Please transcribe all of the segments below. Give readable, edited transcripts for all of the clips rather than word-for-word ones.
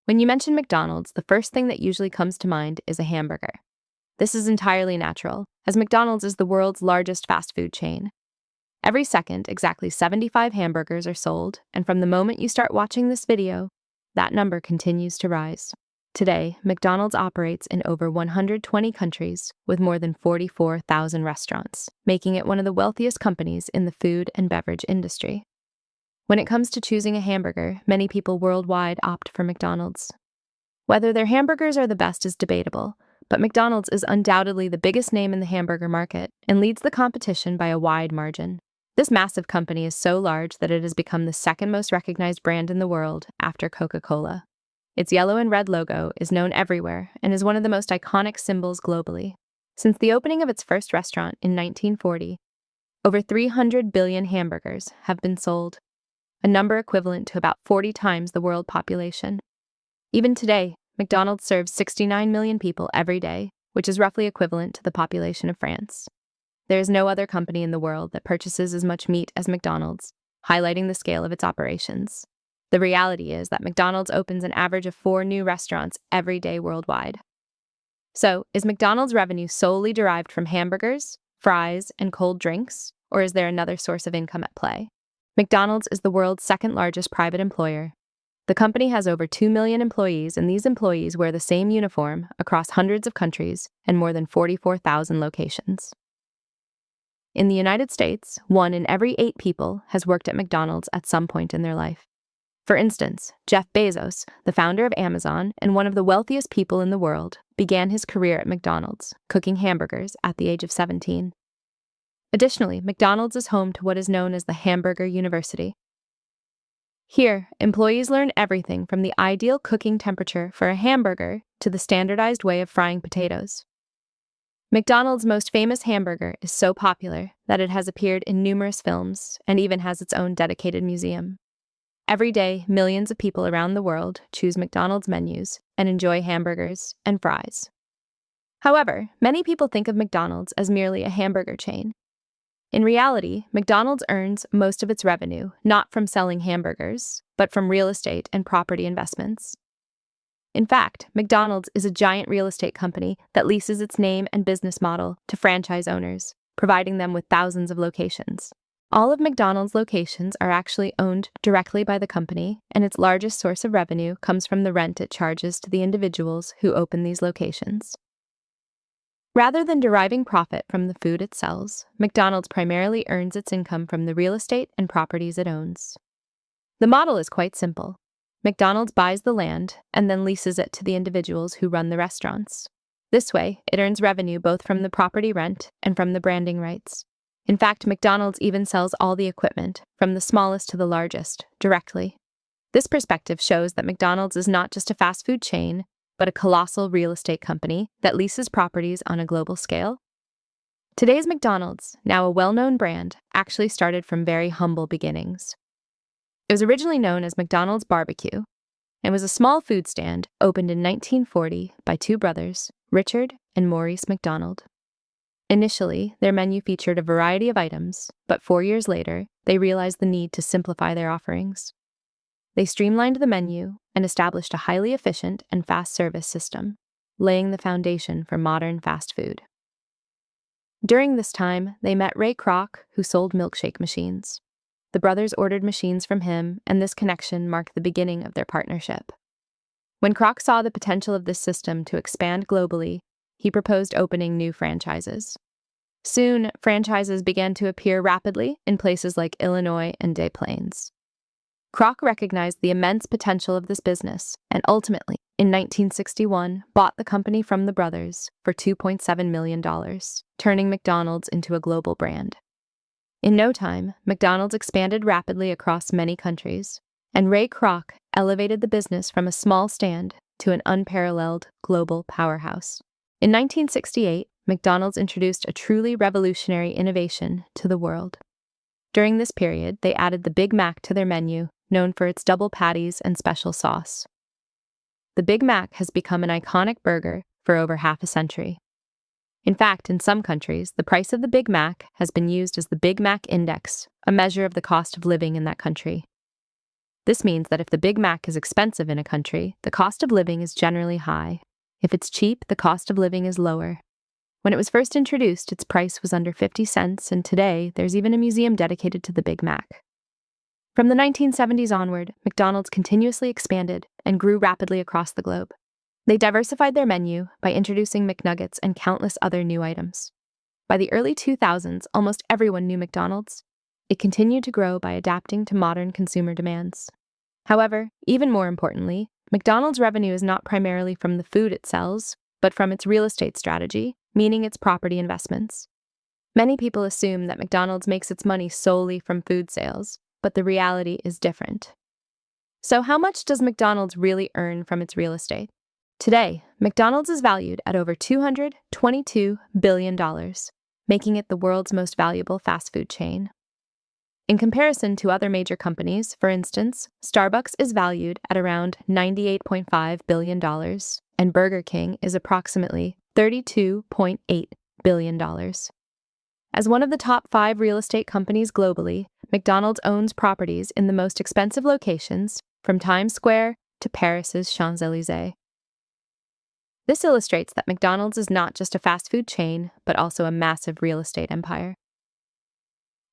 When you mention McDonald's, the first thing that usually comes to mind is a hamburger. This is entirely natural, as McDonald's is the world's largest fast food chain. Every second, exactly 75 hamburgers are sold, and from the moment you start watching this video, that number continues to rise. Today, McDonald's operates in over 120 countries with more than 44,000 restaurants, making it one of the wealthiest companies in the food and beverage industry. When it comes to choosing a hamburger, many people worldwide opt for McDonald's. Whether their hamburgers are the best is debatable, but McDonald's is undoubtedly the biggest name in the hamburger market and leads the competition by a wide margin. This massive company is so large that it has become the second most recognized brand in the world after Coca-Cola. Its yellow and red logo is known everywhere and is one of the most iconic symbols globally. Since the opening of its first restaurant in 1940, over 300 billion hamburgers have been sold, a number equivalent to about 40 times the world population. Even today, McDonald's serves 69 million people every day, which is roughly equivalent to the population of France. There is no other company in the world that purchases as much meat as McDonald's, highlighting the scale of its operations. The reality is that McDonald's opens an average of 4 new restaurants every day worldwide. So, is McDonald's revenue solely derived from hamburgers, fries, and cold drinks, or is there another source of income at play? McDonald's is the world's second largest private employer. The company has over 2 million employees, and these employees wear the same uniform across hundreds of countries and more than 44,000 locations. In the United States, 1 in every 8 people has worked at McDonald's at some point in their life. For instance, Jeff Bezos, the founder of Amazon and one of the wealthiest people in the world, began his career at McDonald's, cooking hamburgers at the age of 17. Additionally, McDonald's is home to what is known as the Hamburger University. Here, employees learn everything from the ideal cooking temperature for a hamburger to the standardized way of frying potatoes. McDonald's most famous hamburger is so popular that it has appeared in numerous films and even has its own dedicated museum. Every day, millions of people around the world choose McDonald's menus and enjoy hamburgers and fries. However, many people think of McDonald's as merely a hamburger chain. In reality, McDonald's earns most of its revenue not from selling hamburgers, but from real estate and property investments. In fact, McDonald's is a giant real estate company that leases its name and business model to franchise owners, providing them with thousands of locations. All of McDonald's locations are actually owned directly by the company, and its largest source of revenue comes from the rent it charges to the individuals who open these locations. Rather than deriving profit from the food it sells, McDonald's primarily earns its income from the real estate and properties it owns. The model is quite simple. McDonald's buys the land and then leases it to the individuals who run the restaurants. This way, it earns revenue both from the property rent and from the branding rights. In fact, McDonald's even sells all the equipment, from the smallest to the largest, directly. This perspective shows that McDonald's is not just a fast food chain, but a colossal real estate company that leases properties on a global scale. Today's McDonald's, now a well-known brand, actually started from very humble beginnings. It was originally known as McDonald's Barbecue and was a small food stand opened in 1940 by 2 brothers, Richard and Maurice McDonald. Initially, their menu featured a variety of items, but 4 years later, they realized the need to simplify their offerings. They streamlined the menu and established a highly efficient and fast service system, laying the foundation for modern fast food. During this time, they met Ray Kroc, who sold milkshake machines. The brothers ordered machines from him, and this connection marked the beginning of their partnership. When Kroc saw the potential of this system to expand globally, he proposed opening new franchises. Soon, franchises began to appear rapidly in places like Illinois and Des Plaines. Kroc recognized the immense potential of this business and ultimately, in 1961, bought the company from the brothers for $2.7 million, turning McDonald's into a global brand. In no time, McDonald's expanded rapidly across many countries, and Ray Kroc elevated the business from a small stand to an unparalleled global powerhouse. In 1968, McDonald's introduced a truly revolutionary innovation to the world. During this period, they added the Big Mac to their menu, known for its double patties and special sauce. The Big Mac has become an iconic burger for over half a century. In fact, in some countries, the price of the Big Mac has been used as the Big Mac Index, a measure of the cost of living in that country. This means that if the Big Mac is expensive in a country, the cost of living is generally high. If it's cheap, the cost of living is lower. When it was first introduced, its price was under 50 cents, and today there's even a museum dedicated to the Big Mac. From the 1970s onward, McDonald's continuously expanded and grew rapidly across the globe. They diversified their menu by introducing McNuggets and countless other new items. By the early 2000s, almost everyone knew McDonald's. It continued to grow by adapting to modern consumer demands. However, even more importantly, McDonald's revenue is not primarily from the food it sells, but from its real estate strategy, meaning its property investments. Many people assume that McDonald's makes its money solely from food sales, but the reality is different. So how much does McDonald's really earn from its real estate? Today, McDonald's is valued at over $222 billion, making it the world's most valuable fast food chain. In comparison to other major companies, for instance, Starbucks is valued at around $98.5 billion, and Burger King is approximately $32.8 billion. As one of the top 5 real estate companies globally, McDonald's owns properties in the most expensive locations, from Times Square to Paris's Champs-Élysées. This illustrates that McDonald's is not just a fast food chain, but also a massive real estate empire.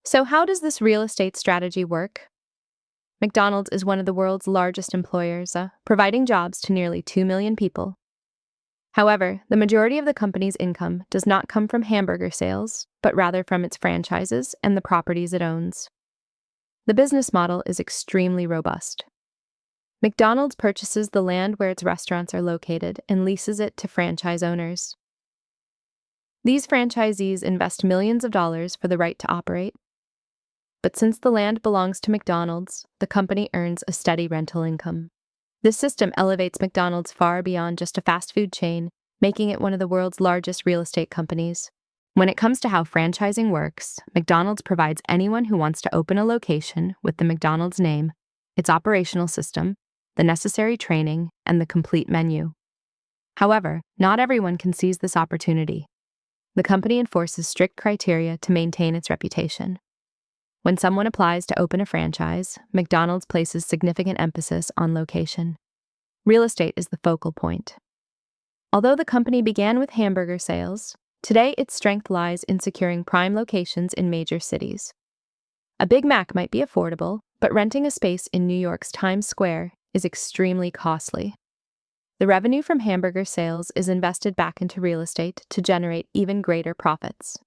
So how does this real estate strategy work? McDonald's is one of the world's largest employers, providing jobs to nearly 2 million people. However, the majority of the company's income does not come from hamburger sales, but rather from its franchises and the properties it owns. The business model is extremely robust. McDonald's purchases the land where its restaurants are located and leases it to franchise owners. These franchisees invest millions of dollars for the right to operate. But since the land belongs to McDonald's, the company earns a steady rental income. This system elevates McDonald's far beyond just a fast food chain, making it one of the world's largest real estate companies. When it comes to how franchising works, McDonald's provides anyone who wants to open a location with the McDonald's name, its operational system, the necessary training, and the complete menu. However, not everyone can seize this opportunity. The company enforces strict criteria to maintain its reputation. When someone applies to open a franchise, McDonald's places significant emphasis on location. Real estate is the focal point. Although the company began with hamburger sales, today its strength lies in securing prime locations in major cities. A Big Mac might be affordable, but renting a space in New York's Times Square is extremely costly. The revenue from hamburger sales is invested back into real estate to generate even greater profits.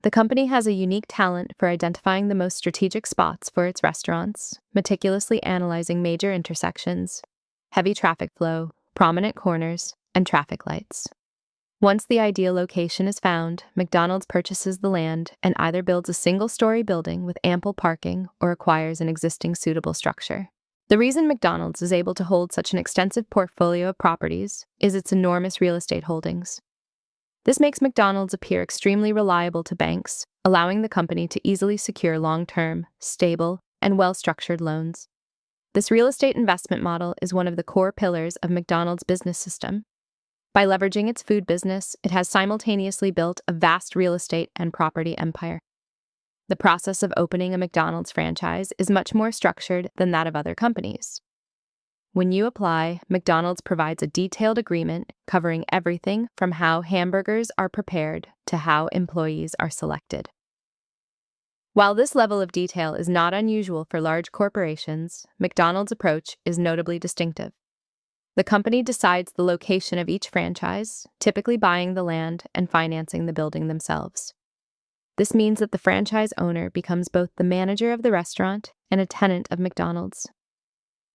The company has a unique talent for identifying the most strategic spots for its restaurants, meticulously analyzing major intersections, heavy traffic flow, prominent corners, and traffic lights. Once the ideal location is found, McDonald's purchases the land and either builds a single-story building with ample parking or acquires an existing suitable structure. The reason McDonald's is able to hold such an extensive portfolio of properties is its enormous real estate holdings. This makes McDonald's appear extremely reliable to banks, allowing the company to easily secure long-term, stable, and well-structured loans. This real estate investment model is one of the core pillars of McDonald's business system. By leveraging its food business, it has simultaneously built a vast real estate and property empire. The process of opening a McDonald's franchise is much more structured than that of other companies. When you apply, McDonald's provides a detailed agreement covering everything from how hamburgers are prepared to how employees are selected. While this level of detail is not unusual for large corporations, McDonald's approach is notably distinctive. The company decides the location of each franchise, typically buying the land and financing the building themselves. This means that the franchise owner becomes both the manager of the restaurant and a tenant of McDonald's.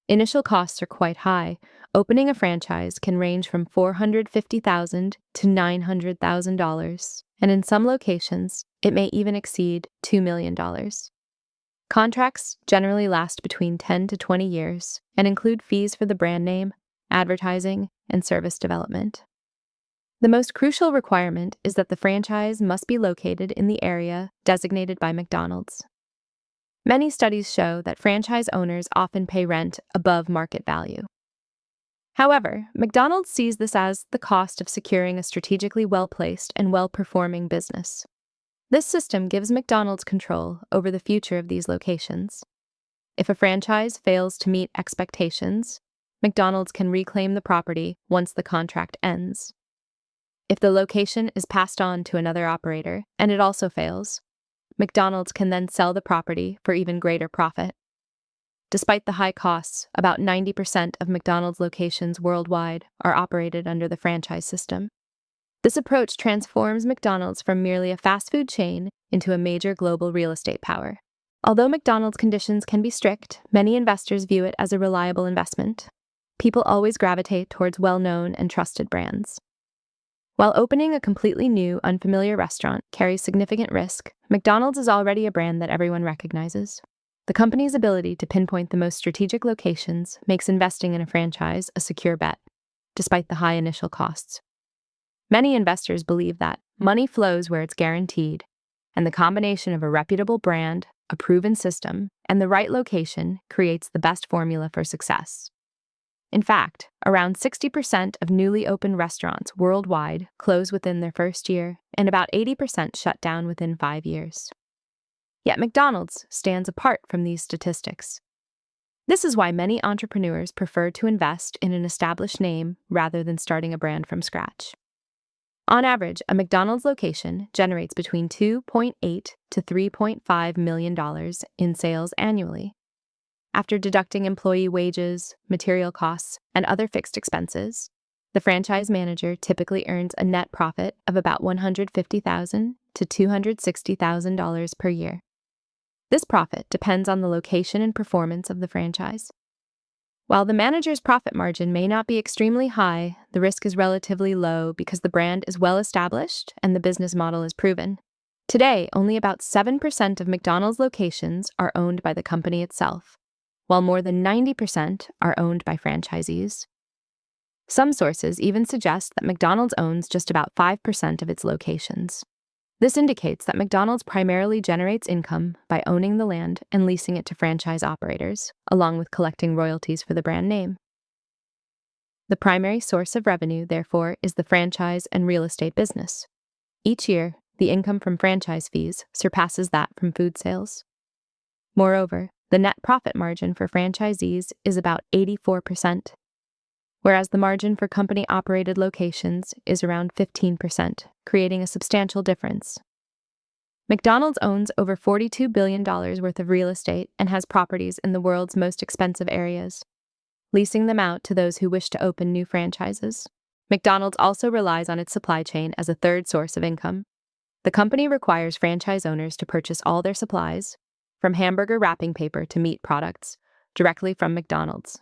Initial costs are quite high. Opening a franchise can range from $450,000 to $900,000, and in some locations, it may even exceed $2 million. Contracts generally last between 10 to 20 years and include fees for the brand name, advertising, and service development. The most crucial requirement is that the franchise must be located in the area designated by McDonald's. Many studies show that franchise owners often pay rent above market value. However, McDonald's sees this as the cost of securing a strategically well-placed and well-performing business. This system gives McDonald's control over the future of these locations. If a franchise fails to meet expectations, McDonald's can reclaim the property once the contract ends. If the location is passed on to another operator and it also fails, McDonald's can then sell the property for even greater profit. Despite the high costs, about 90% of McDonald's locations worldwide are operated under the franchise system. This approach transforms McDonald's from merely a fast food chain into a major global real estate power. Although McDonald's conditions can be strict, many investors view it as a reliable investment. People always gravitate towards well-known and trusted brands. While opening a completely new, unfamiliar restaurant carries significant risk, McDonald's is already a brand that everyone recognizes. The company's ability to pinpoint the most strategic locations makes investing in a franchise a secure bet, despite the high initial costs. Many investors believe that money flows where it's guaranteed, and the combination of a reputable brand, a proven system, and the right location creates the best formula for success. In fact, around 60% of newly opened restaurants worldwide close within their first year, and about 80% shut down within 5 years. Yet McDonald's stands apart from these statistics. This is why many entrepreneurs prefer to invest in an established name rather than starting a brand from scratch. On average, a McDonald's location generates between $2.8 to $3.5 million in sales annually. After deducting employee wages, material costs, and other fixed expenses, the franchise manager typically earns a net profit of about $150,000 to $260,000 per year. This profit depends on the location and performance of the franchise. While the manager's profit margin may not be extremely high, the risk is relatively low because the brand is well established and the business model is proven. Today, only about 7% of McDonald's locations are owned by the company itself, while more than 90% are owned by franchisees. Some sources even suggest that McDonald's owns just about 5% of its locations. This indicates that McDonald's primarily generates income by owning the land and leasing it to franchise operators, along with collecting royalties for the brand name. The primary source of revenue, therefore, is the franchise and real estate business. Each year, the income from franchise fees surpasses that from food sales. Moreover, the net profit margin for franchisees is about 84%, whereas the margin for company-operated locations is around 15%, creating a substantial difference. McDonald's owns over $42 billion worth of real estate and has properties in the world's most expensive areas, leasing them out to those who wish to open new franchises. McDonald's also relies on its supply chain as a third source of income. The company requires franchise owners to purchase all their supplies, from hamburger wrapping paper to meat products, directly from McDonald's.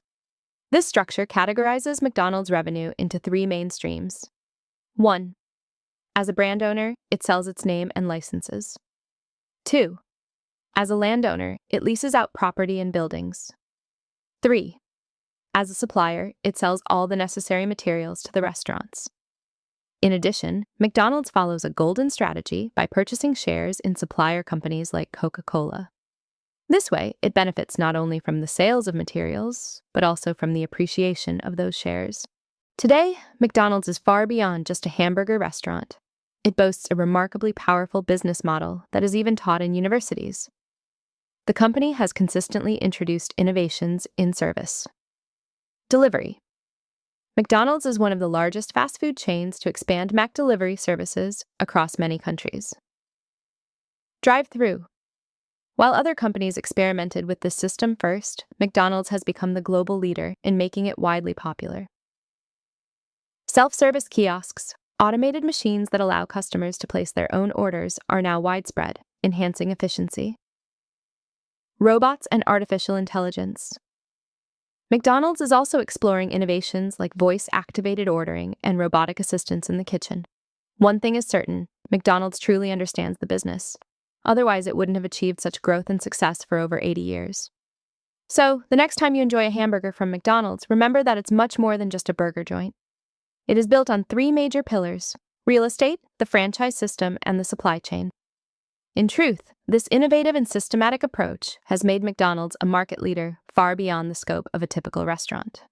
This structure categorizes McDonald's revenue into 3 main streams. 1. As a brand owner, it sells its name and licenses. 2. As a landowner, it leases out property and buildings. 3. As a supplier, it sells all the necessary materials to the restaurants. In addition, McDonald's follows a golden strategy by purchasing shares in supplier companies like Coca-Cola. This way, it benefits not only from the sales of materials, but also from the appreciation of those shares. Today, McDonald's is far beyond just a hamburger restaurant. It boasts a remarkably powerful business model that is even taught in universities. The company has consistently introduced innovations in service. Delivery. McDonald's is one of the largest fast food chains to expand McDelivery services across many countries. Drive-thru. While other companies experimented with this system first, McDonald's has become the global leader in making it widely popular. Self-service kiosks, automated machines that allow customers to place their own orders, are now widespread, enhancing efficiency. Robots and artificial intelligence. McDonald's is also exploring innovations like voice-activated ordering and robotic assistants in the kitchen. One thing is certain, McDonald's truly understands the business. Otherwise, it wouldn't have achieved such growth and success for over 80 years. So, the next time you enjoy a hamburger from McDonald's, remember that it's much more than just a burger joint. It is built on 3 major pillars: real estate, the franchise system, and the supply chain. In truth, this innovative and systematic approach has made McDonald's a market leader far beyond the scope of a typical restaurant.